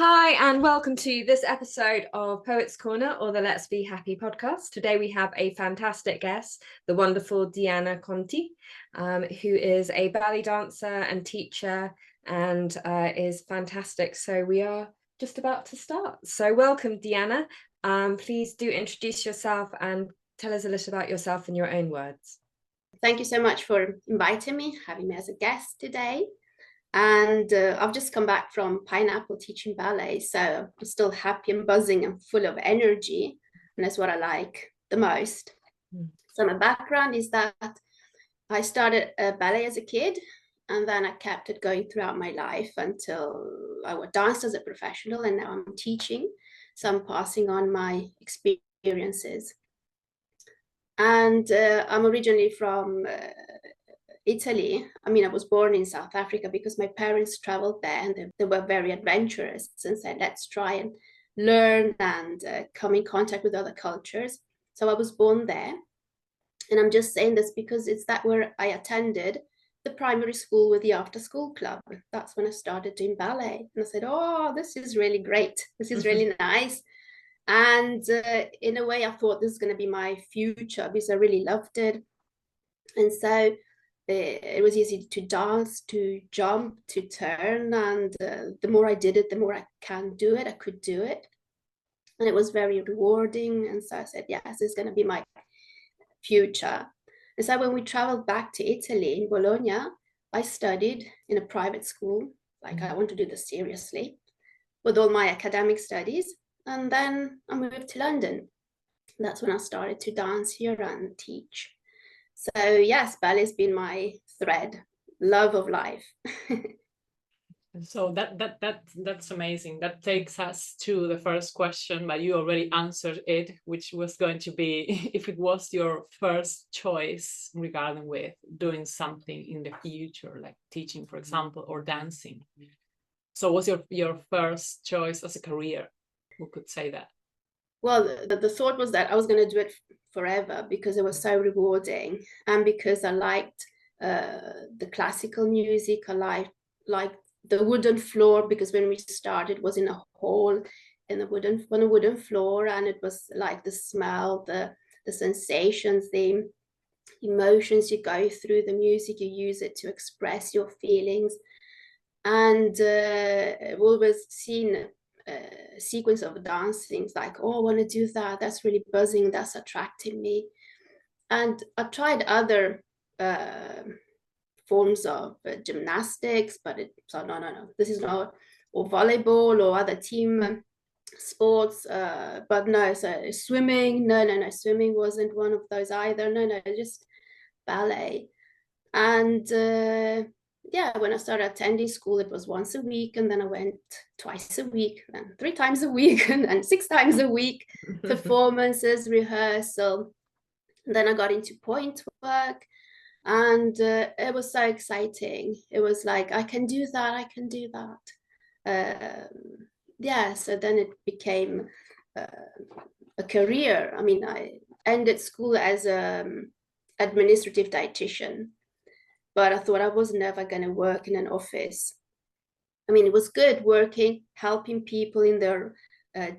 Hi, and welcome to this episode of Poets Corner or the Let's Be Happy podcast. Today we have a fantastic guest, the wonderful Diana Conti, who is a ballet dancer and teacher and is fantastic. So we are just about to start. So welcome, Diana. Please do introduce yourself and tell us a little about yourself in your own words. Thank you so much for inviting me, having me as a guest today. And I've just come back from Pineapple teaching ballet, so I'm still happy and buzzing and full of energy, and that's what I like the most. So my background is that I started ballet as a kid, and then I kept it going throughout my life until I danced as a professional, and now I'm teaching, so I'm passing on my experiences. And I'm originally from Italy. I mean, I was born in South Africa because my parents traveled there and they were very adventurous and said, let's try and learn and come in contact with other cultures. So I was born there. And I'm just saying this because it's that where I attended the primary school with the after school club. That's when I started doing ballet. And I said, oh, this is really great. This is really nice. And in a way, I thought this is going to be my future because I really loved it. And so it was easy to dance, to jump, to turn. And the more I did it, the more I could do it. And it was very rewarding. And so I said, yes, this is going to be my future. And so when we traveled back to Italy in Bologna, I studied in a private school. Like I want to do this seriously with all my academic studies. And then I moved to London. That's when I started to dance here and teach. So yes, ballet's been my thread, love of life. So that's amazing. That takes us to the first question, but you already answered it, which was going to be if it was your first choice regarding with doing something in the future, like teaching, for example, or dancing. So what's your first choice as a career? Who could say that? Well, the thought was that I was going to do it forever because it was so rewarding and because I liked the classical music. I liked the wooden floor because when we started it was in a hall on a wooden floor, and it was like the smell, the sensations, the emotions you go through, the music, you use it to express your feelings. And we've always seen sequence of dance things like, oh, I want to do that, that's really buzzing, that's attracting me. And I tried other forms of gymnastics, but no, this is not, or volleyball or other team sports, but no. So swimming, no, swimming wasn't one of those either. No, just ballet. And yeah, when I started attending school, it was once a week, and then I went twice a week, then 3 times a week, and then 6 times a week, performances, rehearsal. And then I got into point work, and it was so exciting. It was like, I can do that. Yeah, so then it became a career. I mean, I ended school as an administrative dietitian, but I thought I was never going to work in an office. I mean, it was good working, helping people in their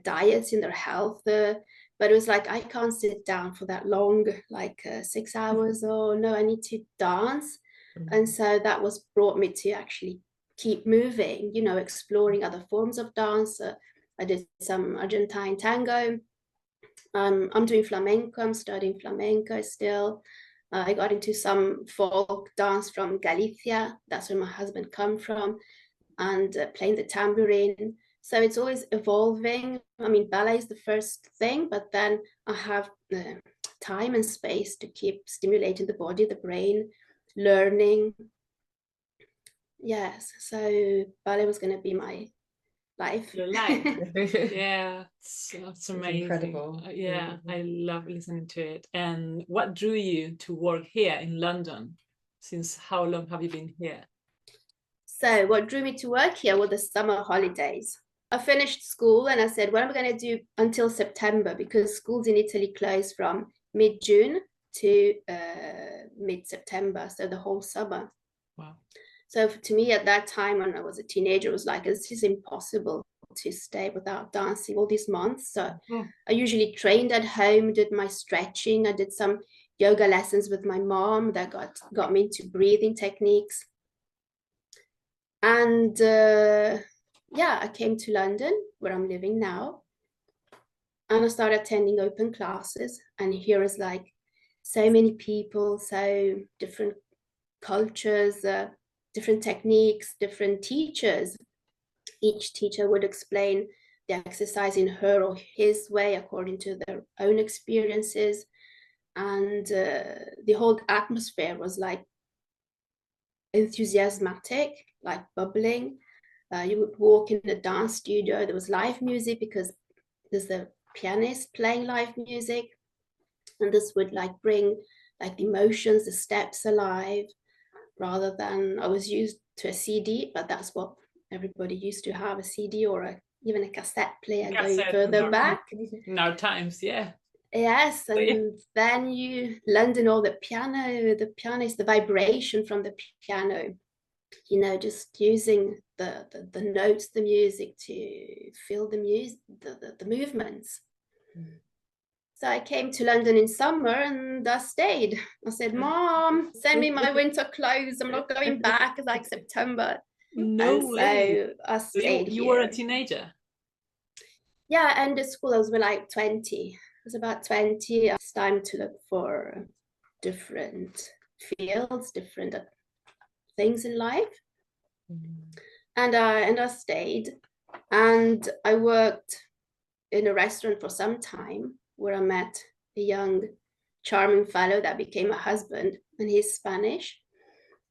diets, in their health, but it was like, I can't sit down for that long, like 6 hours. Oh no, I need to dance. And so that was brought me to actually keep moving, exploring other forms of dance. I did some Argentine tango. I'm doing flamenco. I'm studying flamenco still. I got into some folk dance from Galicia. That's where my husband come from, and playing the tambourine. So it's always evolving. I mean, ballet is the first thing, but then I have time and space to keep stimulating the body, the brain, learning. Yes, so ballet was going to be my life. Your life. Yeah, that's amazing. Incredible. Yeah, I love listening to it. And what drew you to work here in London? Since how long have you been here? So what drew me to work here were the summer holidays. I finished school and I said, what am I going to do until September? Because schools in Italy close from mid-June to mid-September, so the whole summer. Wow. So to me at that time when I was a teenager, it was like, this is impossible. to stay without dancing all these months. So Mm. I usually trained at home, did my stretching. I did some yoga lessons with my mom that got me into breathing techniques. And yeah, I came to London, where I'm living now, and I started attending open classes. And here is like so many people, so different cultures, different techniques, different teachers. Each teacher would explain the exercise in her or his way according to their own experiences. And the whole atmosphere was like enthusiasmatic, like bubbling. You would walk in the dance studio, there was live music because there's a pianist playing live music, and this would like bring like the emotions, the steps alive, rather than I was used to a CD, but that's what everybody used to have, a CD or even a cassette player going further back. In our times, yeah. Yes, and then you London, all the pianist, the vibration from the piano, you know, just using the notes, the music to feel the music, the movements. Mm. So I came to London in summer and I stayed. I said, Mom, send me my winter clothes. I'm not going back. It's like September. No way. So I stayed you were a teenager? Yeah, I ended school. I was like 20. I was about 20. It's time to look for different fields, different things in life. Mm. And I stayed, and I worked in a restaurant for some time where I met a young, charming fellow that became a husband, and he's Spanish.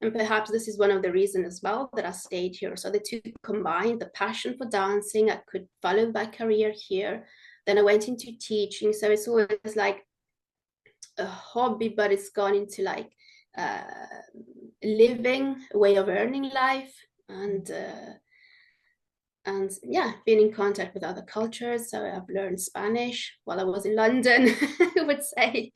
And perhaps this is one of the reasons as well that I stayed here. So the two combined, the passion for dancing, I could follow my career here. Then I went into teaching. So it's always like a hobby, but it's gone into like living, a way of earning life, and yeah, being in contact with other cultures. So I've learned Spanish while I was in London, I would say.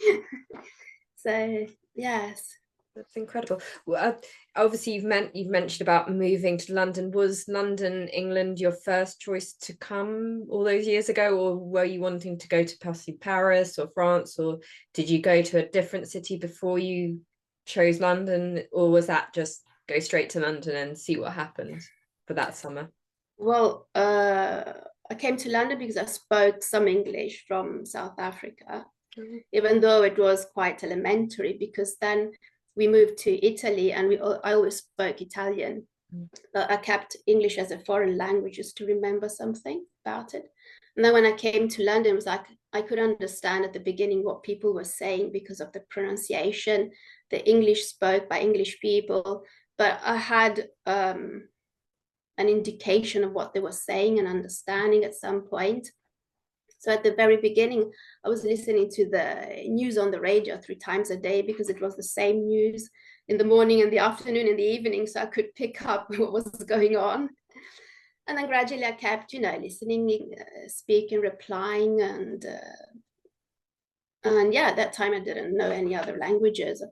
So yes. That's incredible. Well, obviously you've mentioned about moving to London. Was London, England, your first choice to come all those years ago, or were you wanting to go to possibly Paris or France, or did you go to a different city before you chose London, or was that just go straight to London and see what happened for that summer? Well, I came to London because I spoke some English from South Africa, even though it was quite elementary, because then we moved to Italy and I always spoke Italian. But I kept English as a foreign language just to remember something about it. And then when I came to London, it was like I could understand at the beginning what people were saying because of the pronunciation, the English spoke by English people, but I had an indication of what they were saying and understanding at some point. So at the very beginning, I was listening to the news on the radio 3 times a day because it was the same news in the morning, in the afternoon, in the evening, so I could pick up what was going on. And then gradually I kept, you know, listening, speaking, replying, and yeah, at that time I didn't know any other languages.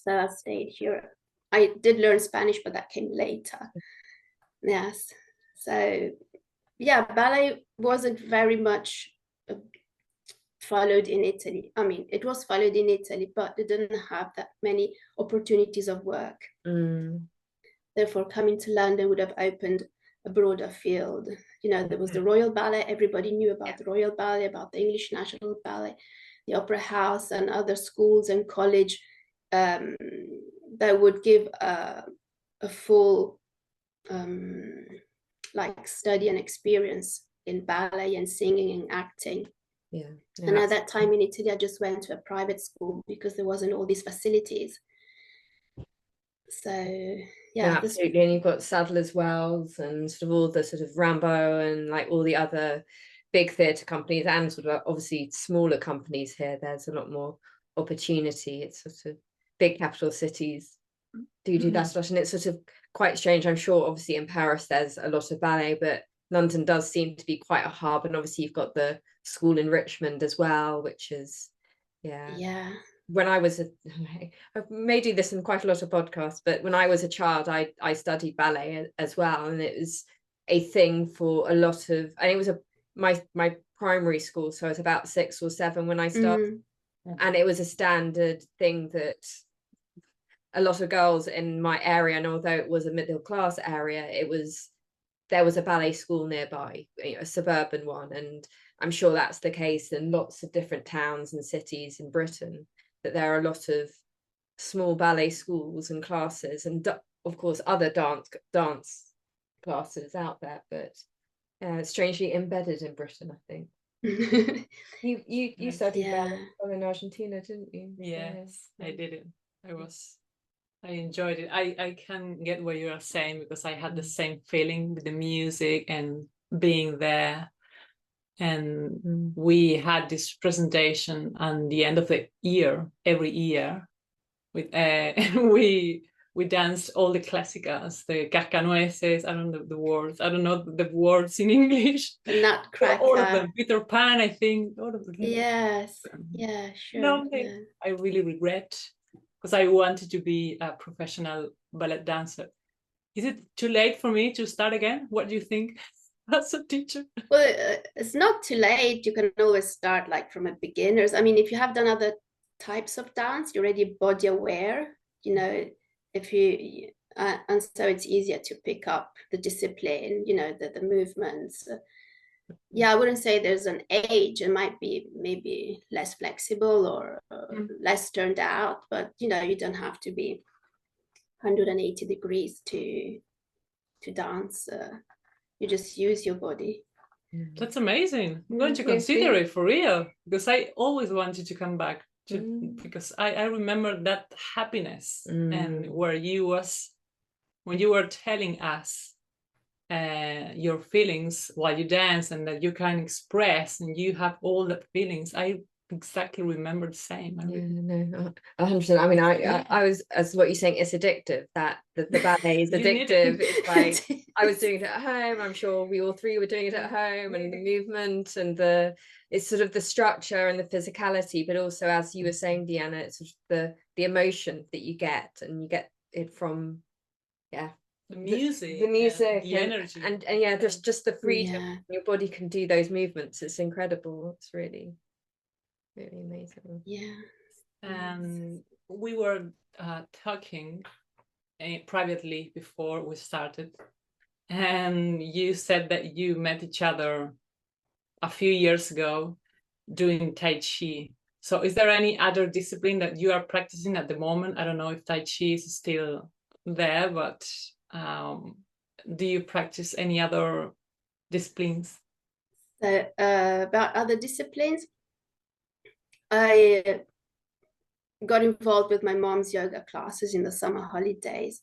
So I stayed here. I did learn Spanish, but that came later. Yes. So yeah, ballet wasn't very much followed in Italy. I mean, it was followed in Italy, but it didn't have that many opportunities of work. Therefore, coming to London would have opened a broader field. You know, there was the Royal Ballet. Everybody knew about the Royal Ballet, about the English National Ballet, the Opera House, and other schools and college that would give a full like study and experience in ballet and singing and acting. Yeah. And at that time in Italy, I just went to a private school because there wasn't all these facilities. So yeah, absolutely. And you've got Sadler's Wells and sort of all the sort of Rambo and like all the other big theatre companies, and sort of obviously smaller companies here. There's a lot more opportunity. It's sort of big capital cities do that stuff, and it's sort of quite strange. I'm sure obviously in Paris there's a lot of ballet, but London does seem to be quite a hub, and obviously you've got the school in Richmond as well, which is yeah. When I was I may do this in quite a lot of podcasts, but when I was a child I studied ballet as well, and it was a thing for a lot of, and it was my primary school, so I was about 6 or 7 when I started, and it was a standard thing that a lot of girls in my area, and although it was a middle class area, there was a ballet school nearby, a suburban one, and I'm sure that's the case in lots of different towns and cities in Britain, that there are a lot of small ballet schools and classes, and of course other dance classes out there, but strangely embedded in Britain, I think. You studied ballet in Argentina, didn't you? Yes, I did it. I enjoyed it. I can get what you are saying, because I had the same feeling with the music and being there. And we had this presentation at the end of the year, every year, with we danced all the clásicas, the cascanueces. I don't know the words. I don't know the words in English. The Nutcracker. All of them. Peter Pan, I think. All of them. Yes. Yeah. Sure. Something I really regret, because I wanted to be a professional ballet dancer. Is it too late for me to start again? What do you think as a teacher? Well, it's not too late. You can always start like from a beginners. I mean, if you have done other types of dance, you're already body aware, if you and so it's easier to pick up the discipline, the movements. I wouldn't say there's an age. It might be maybe less flexible or less turned out, but you don't have to be 180 degrees to dance. You just use your body. That's amazing. I'm going to consider it for real, because I always wanted to come back because I remember that happiness and when you were telling us your feelings while you dance, and that you can express and you have all the feelings. I exactly remember the same. 100%. I mean, I was, as what you're saying, it's addictive. That the ballet is addictive. It's like I was doing it at home. I'm sure we all three were doing it at home, and the movement and it's sort of the structure and the physicality, but also, as you were saying, Diana, it's sort of the emotion that you get, and you get it from the music, the energy, and there's just the freedom. Your body can do those movements. It's incredible. It's really amazing. We were talking privately before we started, and you said that you met each other a few years ago doing Tai Chi. So is there any other discipline that you are practicing at the moment? I don't know if Tai Chi is still there, but do you practice any other disciplines? So about other disciplines, I got involved with my mom's yoga classes in the summer holidays,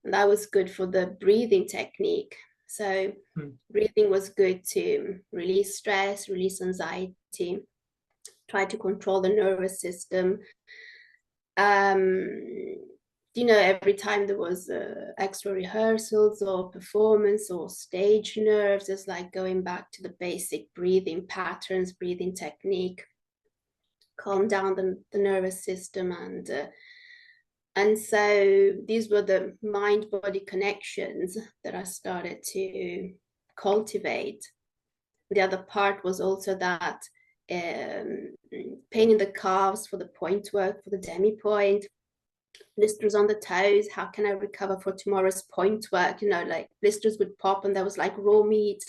and that was good for the breathing technique. So breathing was good to release stress, release anxiety, try to control the nervous system. Every time there was extra rehearsals or performance or stage nerves, it's like going back to the basic breathing patterns, breathing technique, calm down the nervous system. And so these were the mind-body connections that I started to cultivate. The other part was also that pain in the calves for the point work, for the demi-point, blisters on the toes. How can I recover for tomorrow's point work? Like blisters would pop and there was like raw meat.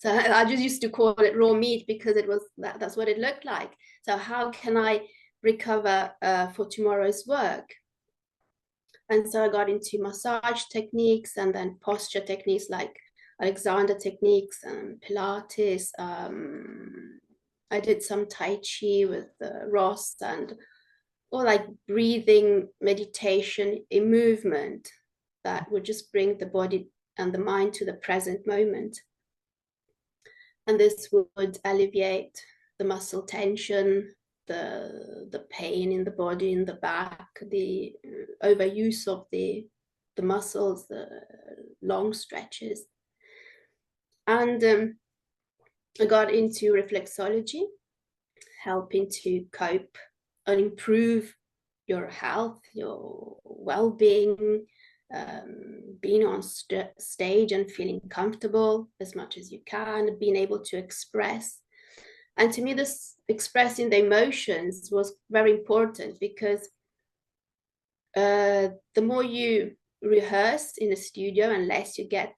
So I just used to call it raw meat because it was that's what it looked like. So how can I recover for tomorrow's work? And so I got into massage techniques and then posture techniques like Alexander techniques and Pilates. I did some Tai Chi with Ross, or like breathing meditation, a movement that would just bring the body and the mind to the present moment. And this would alleviate the muscle tension, the pain in the body, in the back, the overuse of the muscles, the long stretches. And I got into reflexology, helping to cope and improve your health, your well-being, being on stage and feeling comfortable as much as you can, being able to express. And to me, this expressing the emotions was very important, because the more you rehearse in the studio and less you get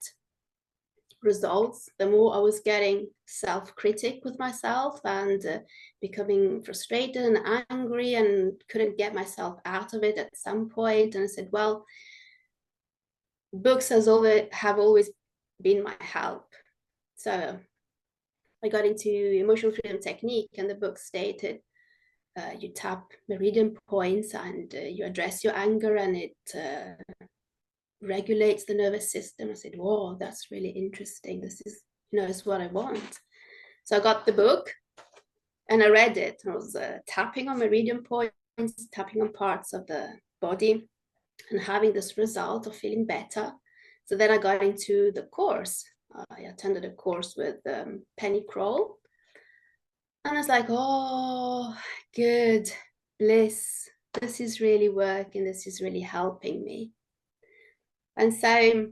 results, the more I was getting self-critic with myself and becoming frustrated and angry and couldn't get myself out of it at some point. And I said, well, books have always been my help. So I got into emotional freedom technique, and the book stated you tap meridian points and you address your anger, and it regulates the nervous system. I said, whoa, that's really interesting. This is, is what I want. So I got the book and I read it. I was tapping on meridian points, tapping on parts of the body, and having this result of feeling better. So then I got into the course. I attended a course with Penny Kroll. And I was like, oh, good, bliss. This is really working. This is really helping me. And so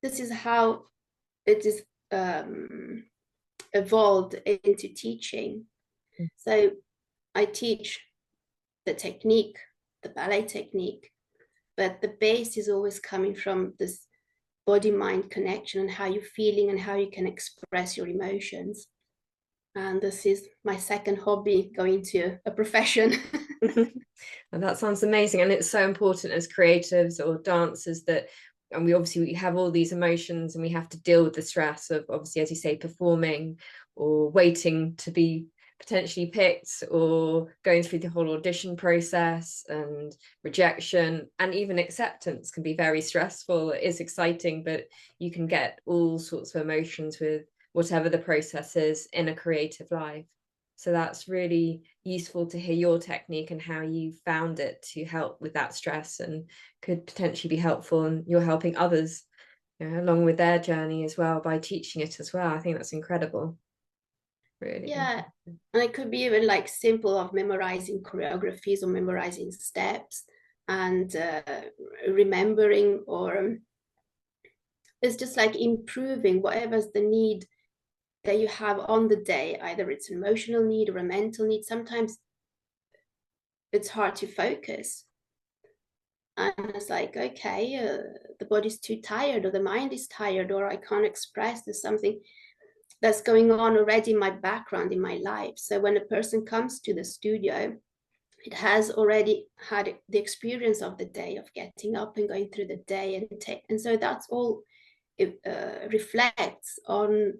this is how it is evolved into teaching. So I teach the technique, the ballet technique, but the base is always coming from this body-mind connection and how you're feeling and how you can express your emotions. And this is my second hobby, going to a profession. And that sounds amazing. And it's so important as creatives or dancers that, and we have all these emotions and we have to deal with the stress of, obviously, as you say, performing or waiting to be potentially picked, or going through the whole audition process, and rejection and even acceptance can be very stressful. It is exciting, but you can get all sorts of emotions with whatever the process is in a creative life. So that's really useful to hear your technique and how you found it to help with that stress, and could potentially be helpful, and you're helping others, along with their journey as well by teaching it as well. I think that's incredible. Really. Yeah. And it could be even like simple of memorizing choreographies or memorizing steps and remembering, or it's just like improving whatever's the need that you have on the day. Either it's an emotional need or a mental need. Sometimes it's hard to focus. And it's like, okay, the body's too tired, or the mind is tired, or I can't express. There's something that's going on already in my background, in my life. So when a person comes to the studio, it has already had the experience of the day, of getting up and going through the day, and so that's all it reflects on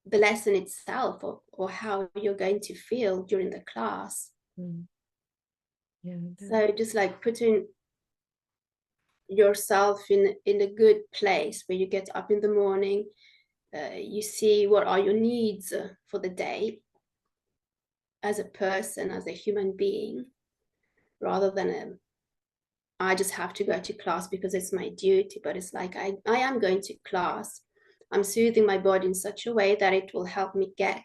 the lesson itself, or how you're going to feel during the class. Yeah. So just like putting yourself in a good place where you get up in the morning, you see what are your needs for the day as a person, as a human being, rather than I just have to go to class because it's my duty. But it's like, I am going to class. I'm soothing my body in such a way that it will help me get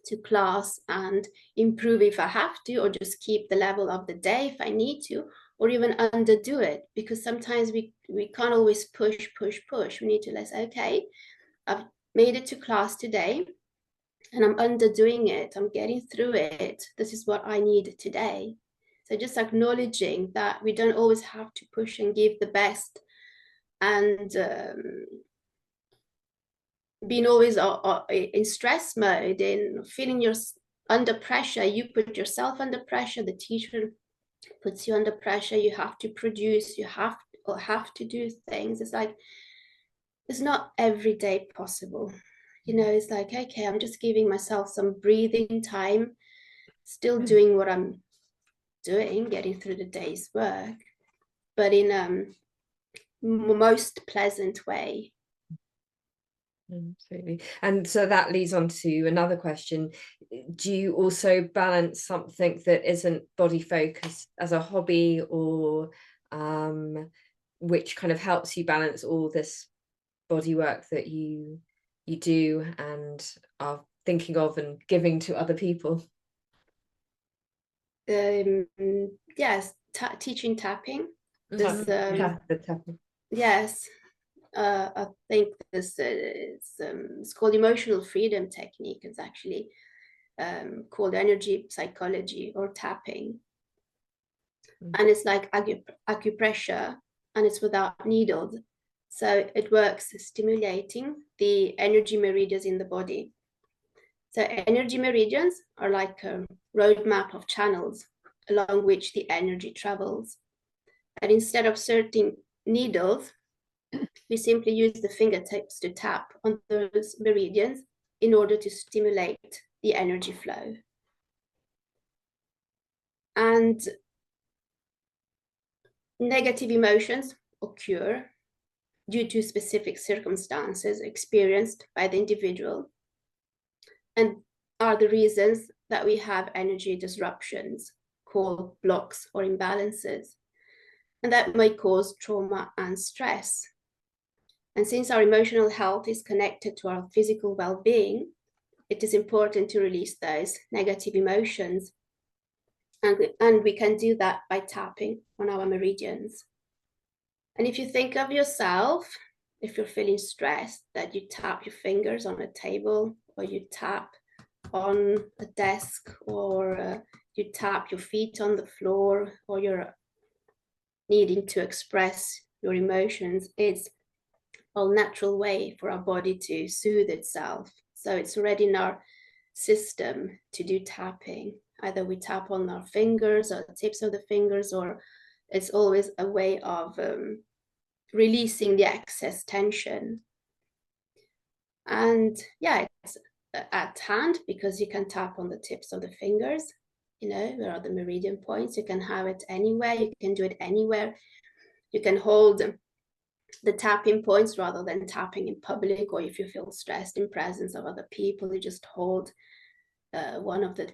to class and improve if I have to, or just keep the level of the day if I need to, or even underdo it, because sometimes we can't always push. We need to let's, okay, I've made it to class today and I'm underdoing it. I'm getting through it. This is what I need today. So just acknowledging that we don't always have to push and give the best, and being always in stress mode, in feeling you're under pressure. You put yourself under pressure. The teacher puts you under pressure. You have to produce. You have to do things. It's like, it's not every day possible. It's like, okay, I'm just giving myself some breathing time, still doing what I'm doing, getting through the day's work, but in a most pleasant way. Absolutely. And so that leads on to another question. Do you also balance something that isn't body focused as a hobby, or which kind of helps you balance all this body work that you do and are thinking of and giving to other people? Yes, teaching tapping. This The tapping. yes, I think this it's called emotional freedom technique. It's actually called energy psychology or tapping. And it's like acupressure, and it's without needles. So it works stimulating the energy meridians in the body. So energy meridians are like a roadmap of channels along which the energy travels. And instead of inserting needles, we simply use the fingertips to tap on those meridians in order to stimulate the energy flow. And negative emotions occur due to specific circumstances experienced by the individual and are the reasons that we have energy disruptions called blocks or imbalances, and that may cause trauma and stress. And since our emotional health is connected to our physical well-being, it is important to release those negative emotions. And we can do that by tapping on our meridians. And if you think of yourself, if you're feeling stressed, that you tap your fingers on a table, or you tap on a desk, or you tap your feet on the floor, or you're needing to express your emotions, it's a natural way for our body to soothe itself. So it's already in our system to do tapping. Either we tap on our fingers or the tips of the fingers, or it's always a way of releasing the excess tension. And yeah, it's at hand because you can tap on the tips of the fingers, where are the meridian points. You can have it anywhere, you can do it anywhere. You can hold the tapping points rather than tapping in public, or if you feel stressed in presence of other people, you just hold one of the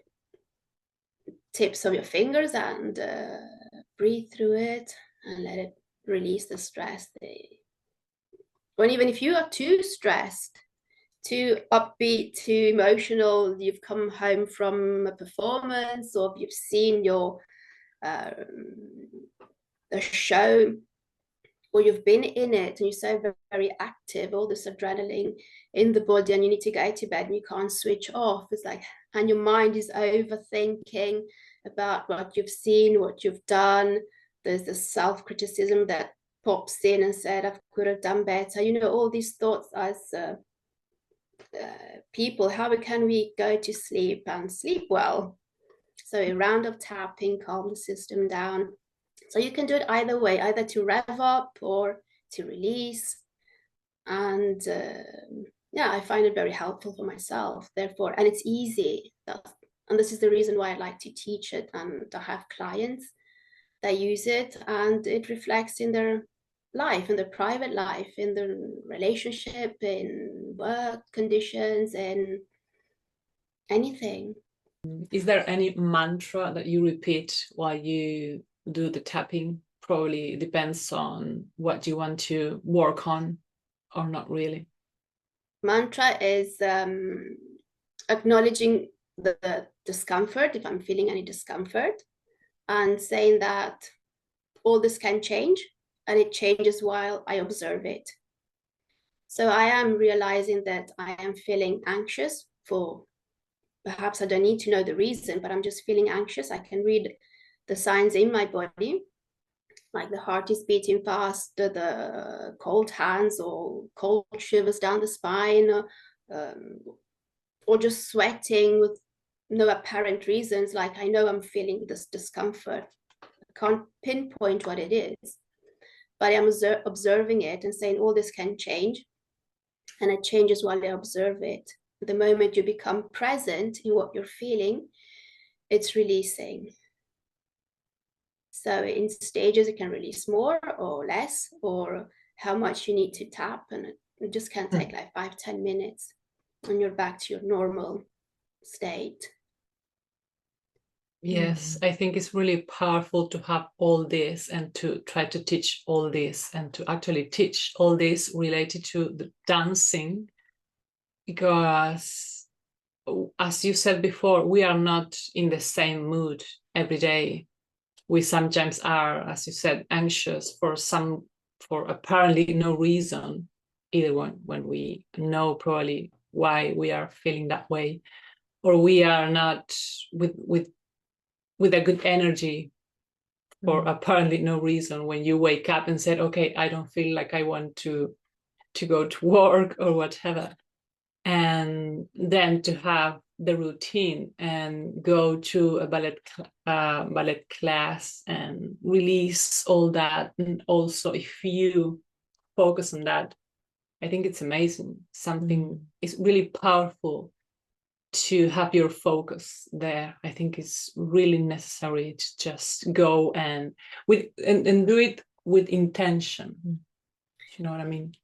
tips of your fingers and breathe through it and let it release the stress. Or even if you are too stressed, too upbeat, too emotional, you've come home from a performance, or you've seen your a show, or you've been in it and you're so very, very active, all this adrenaline in the body, and you need to go to bed and you can't switch off. It's like, and your mind is overthinking about what you've seen, what you've done. There's the self-criticism that pops in and said, I could have done better. All these thoughts as people, how can we go to sleep and sleep well? So a round of tapping calm the system down. So you can do it either way, either to rev up or to release. And yeah, I find it very helpful for myself, therefore, and it's easy. And this is the reason why I like to teach it, and I have clients that use it, and it reflects in their life, in their private life, in their relationship, in work conditions, in anything. Is there any mantra that you repeat while you do the tapping? Probably depends on what you want to work on, or not really. Mantra is acknowledging the discomfort, if I'm feeling any discomfort, and saying that all this can change, and it changes while I observe it. So I am realizing that I am feeling anxious for, perhaps I don't need to know the reason, but I'm just feeling anxious. I can read the signs in my body, like the heart is beating fast, the cold hands or cold shivers down the spine, or just sweating with no apparent reasons. Like, I know I'm feeling this discomfort. I can't pinpoint what it is, but I'm observing it and saying all this can change, and it changes while I observe it. The moment you become present in what you're feeling, it's releasing. So in stages, it can release more or less, or how much you need to tap, and it just can take like 5-10 minutes, and you're back to your normal state. Yes, I think it's really powerful to have all this and to try to teach all this, and to actually teach all this related to the dancing, because as you said before, we are not in the same mood every day. we sometimes are, as you said, anxious for apparently no reason, either when we know probably why we are feeling that way, or we are not with a good energy for apparently no reason, when you wake up and said, okay, I don't feel like I want to go to work or whatever. And then to have the routine and go to a ballet class and release all that. And also, if you focus on that, I think it's amazing. Something is really powerful to have your focus there. I think it's really necessary to just go and do it with intention. You know what I mean?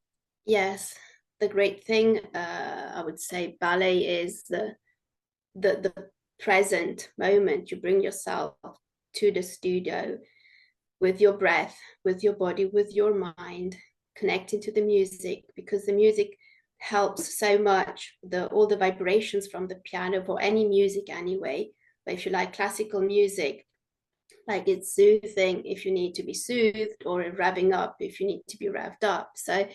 Yes, the great thing, I would say, ballet is the present moment. You bring yourself to the studio with your breath, with your body, with your mind, connecting to the music, because the music helps so much, all the vibrations from the piano, or any music anyway. But if you like classical music, like, it's soothing if you need to be soothed, or revving up if you need to be revved up. So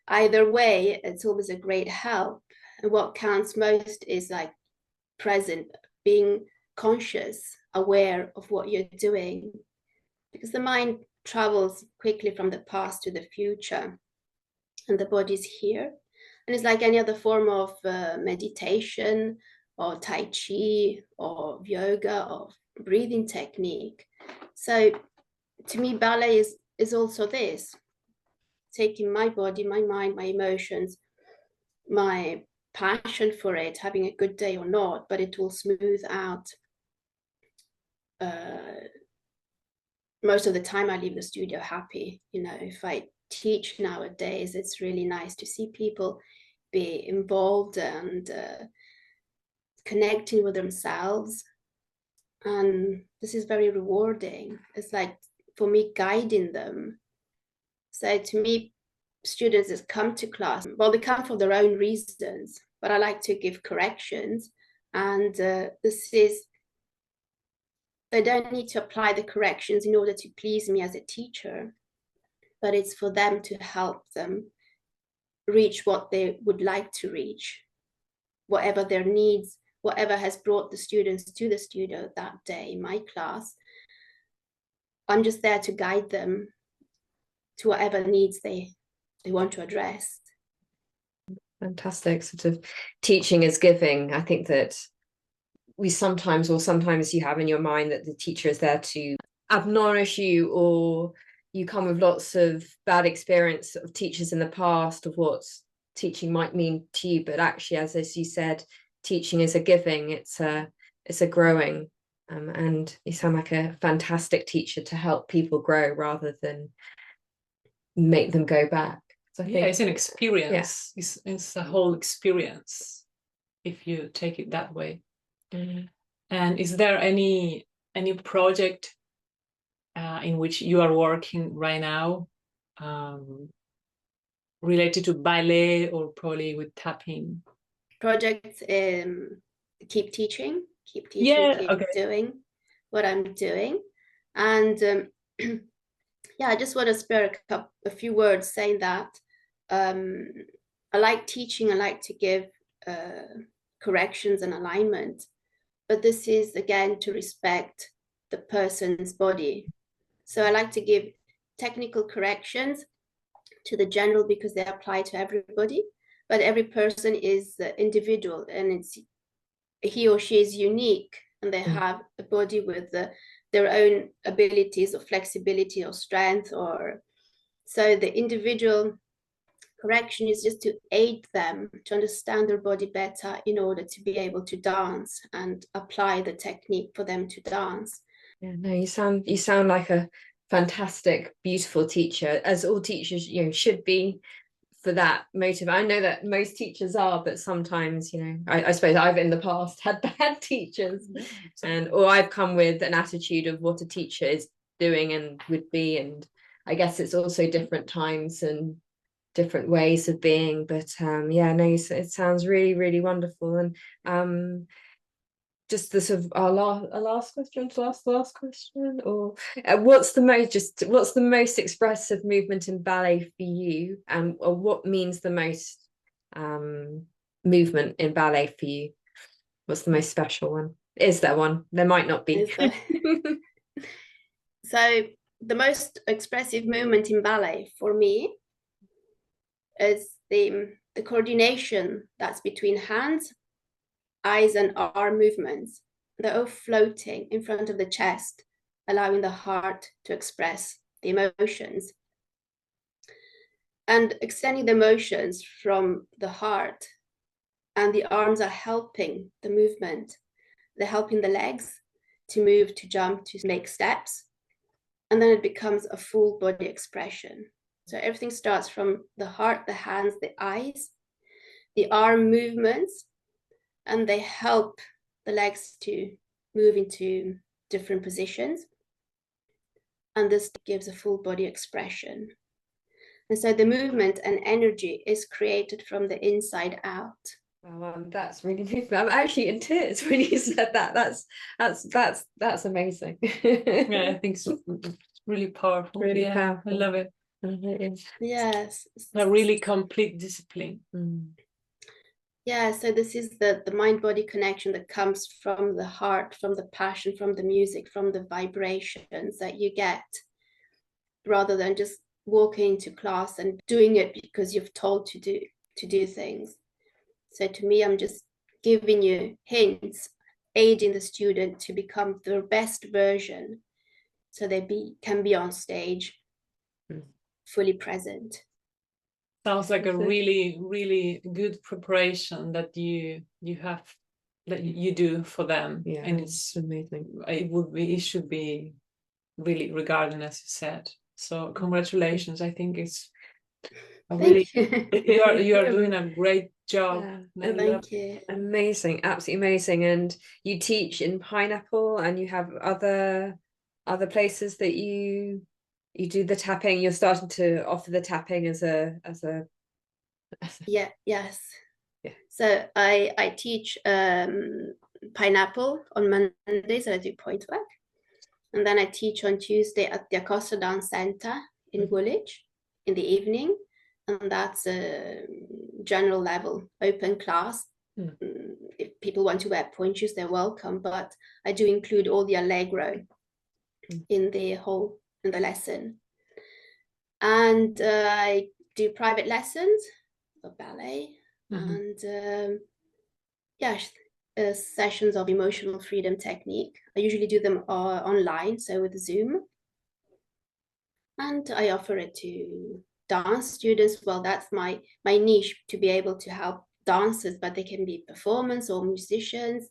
either way, it's always a great help. And what counts most is like present, being conscious, aware of what you're doing, because the mind travels quickly from the past to the future, and the body's here. And it's like any other form of meditation or tai chi or yoga or breathing technique. So to me, ballet is also this, taking my body, my mind, my emotions, my passion for it, having a good day or not, but it will smooth out. Most of the time I leave the studio happy. You know, if I teach nowadays, it's really nice to see people be involved and connecting with themselves. And this is very rewarding. It's like, for me, guiding them. So to me, students that come to class, well, they come for their own reasons, but I like to give corrections. And this is, they don't need to apply the corrections in order to please me as a teacher, but it's for them to help them reach what they would like to reach, whatever their needs, whatever has brought the students to the studio that day in my class. I'm just there to guide them to whatever needs they want to address. Fantastic. Sort of teaching is giving. I think that we sometimes you have in your mind that the teacher is there to admonish you, or you come with lots of bad experience of teachers in the past of what teaching might mean to you. But actually, as you said, teaching is a giving. It's a growing. And you sound like a fantastic teacher to help people grow rather than make them go back. So I think, it's an experience. Yeah. It's a whole experience if you take it that way. And is there any project in which you are working right now related to ballet, or probably with tapping? Projects, keep teaching, yeah, keep okay. doing what I'm doing. And yeah, I just want to spare a few words saying that I like teaching, I like to give corrections and alignment, but this is again to respect the person's body. So I like to give technical corrections to the general because they apply to everybody, but every person is individual, and it's he or she is unique, and they have a body with their own abilities or flexibility or strength, or so the individual correction is just to aid them to understand their body better in order to be able to dance and apply the technique for them to dance. Yeah, no, you sound like a fantastic, beautiful teacher, as all teachers, should be, for that motive. I know that most teachers are, but sometimes, I suppose I've in the past had bad teachers, or I've come with an attitude of what a teacher is doing and would be, and I guess it's also different times and different ways of being. But yeah, no, it sounds really, really wonderful. And just the sort of our last question, the last question, or what's the most expressive movement in ballet for you, and or what means the most movement in ballet for you? What's the most special one? Is there one? There might not be. So the most expressive movement in ballet for me is the coordination that's between hands, eyes, and arm movements. They're all floating in front of the chest, allowing the heart to express the emotions. And extending the emotions from the heart, and the arms are helping the movement. They're helping the legs to move, to jump, to make steps. And then it becomes a full body expression. So everything starts from the heart, the hands, the eyes, the arm movements, and they help the legs to move into different positions. And this gives a full body expression. And so the movement and energy is created from the inside out. Wow, that's really moving. I'm actually in tears when you said that. That's amazing. Yeah, I think so. Really powerful. Really powerful. I love it. Yes. A really complete discipline. Yeah, so this is the mind-body connection that comes from the heart, from the passion, from the music, from the vibrations that you get, rather than just walking to class and doing it because you've told to do things. So to me, I'm just giving you hints, aiding the student to become their best version, so they can be on stage, fully present. Sounds like a really, really good preparation that you have, that you do for them. Yeah, and it's amazing. It should be really regarded, as you said. So congratulations. I think it's really you are doing a great job. Yeah. Thank you. Amazing, absolutely amazing. And you teach in Pineapple, and you have other places that you do the tapping. You're starting to offer the tapping as a Yes. Yeah. So I teach Pineapple on Mondays, and I do point work. And then I teach on Tuesday at the Acosta Dance Center in Woolwich in the evening. And that's a general level open class. If people want to wear point shoes, they're welcome. But I do include all the Allegro in the lesson. And I do private lessons of ballet and sessions of emotional freedom technique. I usually do them online, so with Zoom. And I offer it to dance students. Well, that's my niche, to be able to help dancers, but they can be performers or musicians.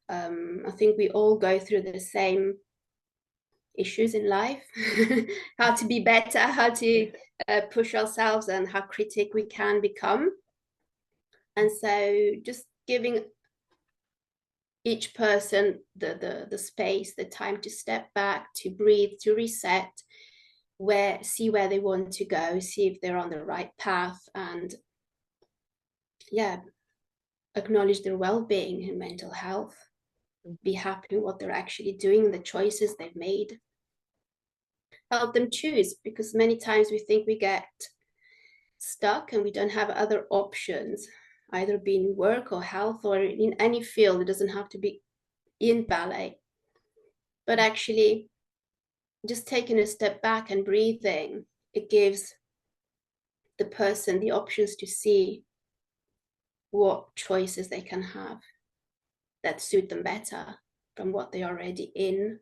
I think we all go through the same issues in life. How to be better, how to push ourselves, and how critic we can become. And so just giving each person the space, the time to step back, to breathe, to reset, see where they want to go, see if they're on the right path, and acknowledge their well-being and mental health, be happy with what they're actually doing, the choices they've made. Help them choose, because many times we think we get stuck and we don't have other options, either being work or health or in any field. It doesn't have to be in ballet, but actually just taking a step back and breathing, it gives the person the options to see what choices they can have that suit them better from what they're already in.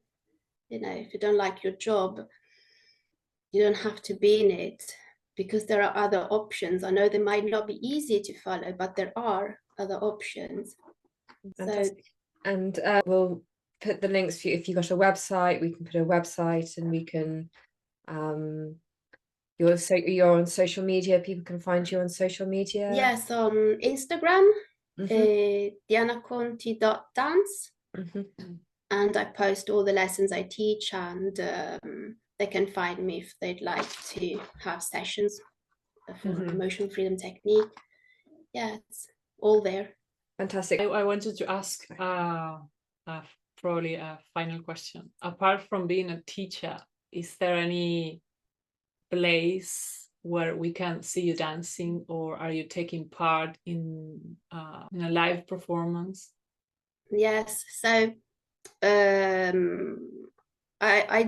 If you don't like your job, you don't have to be in it, because there are other options. I know they might not be easy to follow, but there are other options. Fantastic. And we'll put the links for you. If you've got a website, we can put a website, and we can you're on social media. People can find you on social media. Yes, on Instagram, dianaconti.dance. And I post all the lessons I teach, and they can find me if they'd like to have sessions for emotional freedom technique. Yeah, it's all there. Fantastic. I wanted to ask probably a final question. Apart from being a teacher, is there any place where we can see you dancing, or are you taking part in a live performance? Yes, so I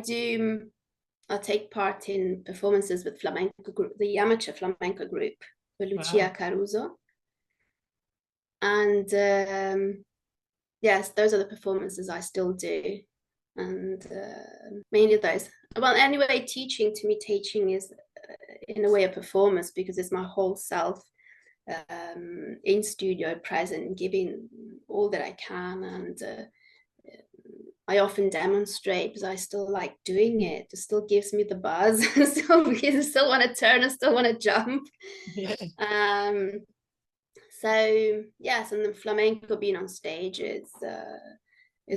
take part in performances with flamenco group, the amateur flamenco group, with Lucia Caruso. And yes, those are the performances I still do. And mainly those. Well, anyway, teaching is in a way a performance, because it's my whole self in studio present, giving all that I can. And I often demonstrate because I still like doing it. It still gives me the buzz. still want to turn, I still want to jump. Yeah. So yes, and the flamenco being on stage is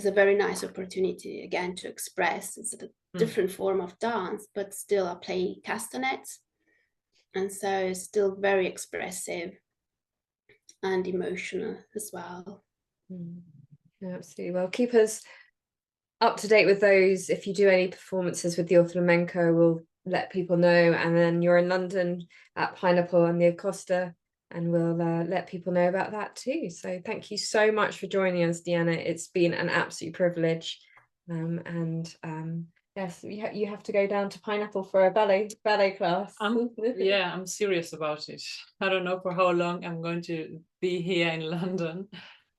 a very nice opportunity again to express. It's a different form of dance, but still I play castanets, and so it's still very expressive and emotional as well. Absolutely. Well, keep us up to date with those. If you do any performances with your flamenco, we'll let people know. And then you're in London at Pineapple and the Acosta, and we'll let people know about that too. So thank you so much for joining us, Diana. It's been an absolute privilege. Yes, you have to go down to Pineapple for a ballet class. Yeah, I'm serious about it. I don't know for how long I'm going to be here in London,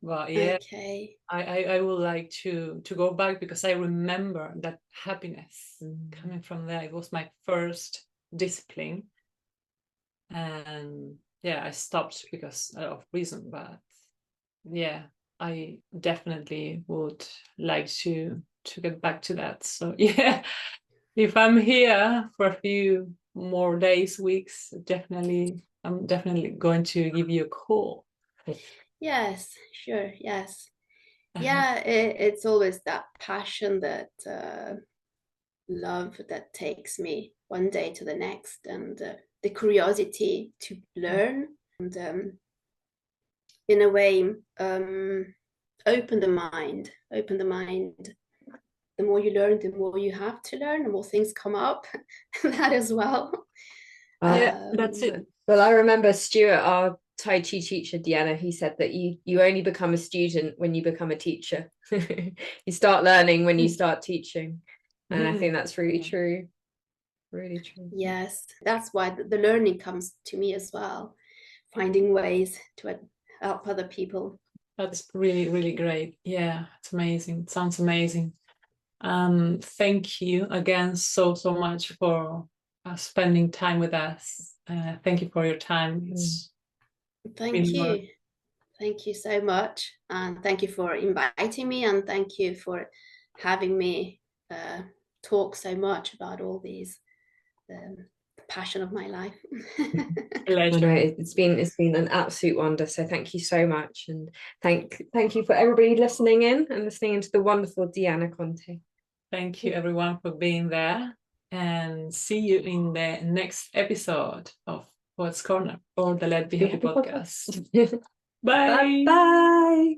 but yeah, okay. I would like to go back, because I remember that happiness coming from there. It was my first discipline, and yeah, I stopped because of reason, but yeah, I definitely would like to get back to that. So yeah, if I'm here for a few more days, weeks, I'm definitely going to give you a call. Yes, sure. Yes. Yeah, it's always that passion, that love that takes me one day to the next, and the curiosity to learn, and in a way open the mind. The more you learn, the more you have to learn, the more things come up. That as well. Yeah, that's it. Well, I remember Stuart, our Tai Chi teacher, Diana, he said that you only become a student when you become a teacher. You start learning when you start teaching. And I think that's really true. Really true. Yes, that's why the learning comes to me as well, finding ways to help other people. That's really, really great. Yeah, it's amazing. It sounds amazing. Thank you again so much for spending time with us. Thank you for your time. Thank you. Thank you so much. And thank you for inviting me, and thank you for having me talk so much about all these, the passion of my life. It's been an absolute wonder. So thank you so much. And thank you for everybody listening in and listening to the wonderful Diana Conti. Thank you everyone for being there, and see you in the next episode of Poets Corner or the Let Be Happy podcast. Bye. Bye.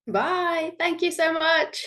Bye. Thank you so much.